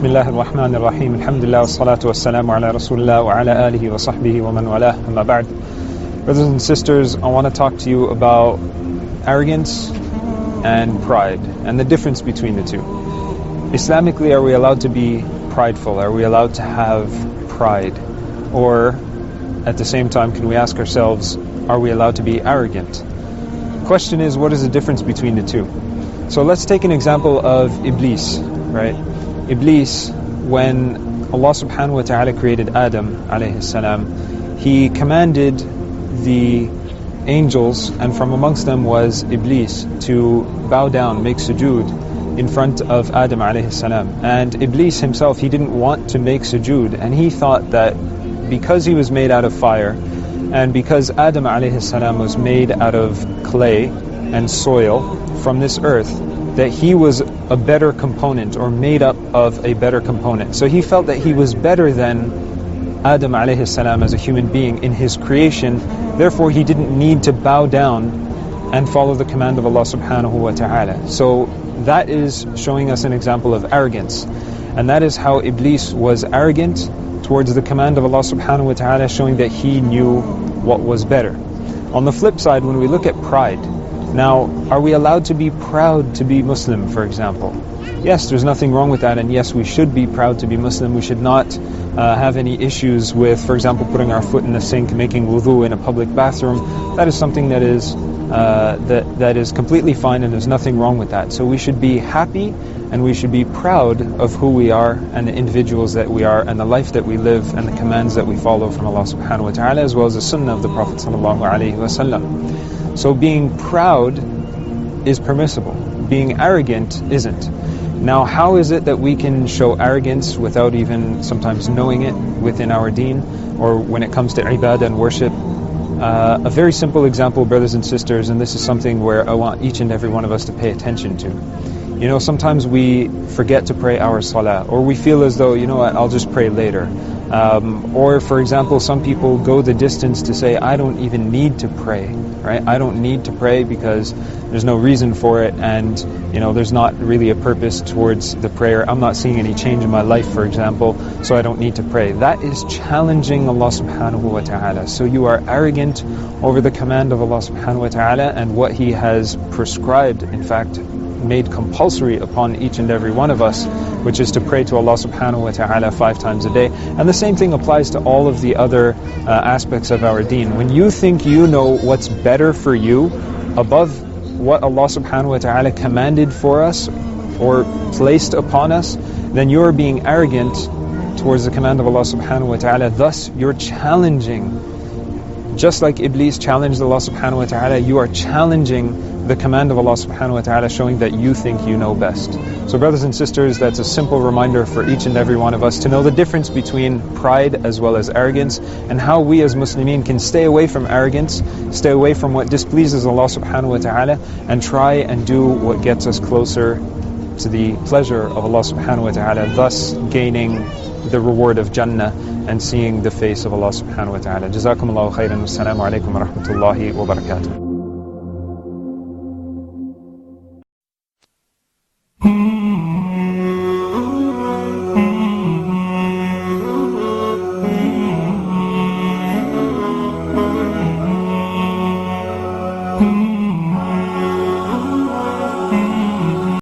Bismillah ar-Rahman ar-Rahim. Alhamdulillah wassalatu wassalamu ala Rasulullah wa ala alihi wa sahbihi wa man walah. Amma ba'd. Brothers and sisters, I want to talk to you about arrogance and pride and the difference between the two. Islamically, are we allowed to be prideful? Are we allowed to have pride? Or at the same time, can we ask ourselves, are we allowed to be arrogant? The question is, what is the difference between the two? So let's take an example of Iblis, right? Iblis, when Allah subhanahu wa ta'ala created Adam alayhi salam, he commanded the angels, and from amongst them was Iblis, to bow down, make sujood in front of Adam alayhi salam. And Iblis himself, he didn't want to make sujood, and he thought that because he was made out of fire, and because Adam alayhi salam was made out of clay and soil from this earth, that he was a better component, or made up of a better component. So he felt that he was better than Adam alayhi salam as a human being in his creation. Therefore he didn't need to bow down and follow the command of Allah subhanahu wa ta'ala. So that is showing us an example of arrogance. And that is how Iblis was arrogant towards the command of Allah subhanahu wa ta'ala, showing that he knew what was better. On the flip side, when we look at pride, now, are we allowed to be proud to be Muslim, for example? Yes, there's nothing wrong with that, and yes, we should be proud to be Muslim. We should not have any issues with, for example, putting our foot in the sink, making wudu in a public bathroom. That is something that is that is completely fine, and there's nothing wrong with that. So we should be happy, and we should be proud of who we are, and the individuals that we are, and the life that we live, and the commands that we follow from Allah subhanahu wa ta'ala, as well as the sunnah of the Prophet sallallahu alaihi wasallam. So being proud is permissible, being arrogant isn't. Now, how is it that we can show arrogance without even sometimes knowing it within our deen, or when it comes to ibadah and worship? A very simple example, brothers and sisters, and this is something where I want each and every one of us to pay attention to. You know, sometimes we forget to pray our salah, or we feel as though, you know what, I'll just pray later. Or for example, some people go the distance to say, I don't even need to pray, right? I don't need to pray because there's no reason for it, and you know, there's not really a purpose towards the prayer. I'm not seeing any change in my life, for example, so I don't need to pray. That is challenging Allah subhanahu wa ta'ala. So you are arrogant over the command of Allah subhanahu wa ta'ala and what He has prescribed, in fact, made compulsory upon each and every one of us, which is to pray to Allah subhanahu wa ta'ala 5 times a day. And the same thing applies to all of the other aspects of our deen. When you think you know what's better for you above what Allah subhanahu wa ta'ala commanded for us or placed upon us, then you're being arrogant towards the command of Allah subhanahu wa ta'ala. Thus you're challenging, just like Iblis challenged Allah subhanahu wa ta'ala, you are challenging the command of Allah subhanahu wa ta'ala, showing that you think you know best. So brothers and sisters, that's a simple reminder for each and every one of us to know the difference between pride as well as arrogance, and how we as Muslimin can stay away from arrogance, stay away from what displeases Allah subhanahu wa ta'ala, and try and do what gets us closer to the pleasure of Allah subhanahu wa ta'ala, thus gaining the reward of Jannah and seeing the face of Allah subhanahu wa ta'ala. Jazakumullahu khairan. Wassalamu alaikum wa rahmatullahi wa barakatuh.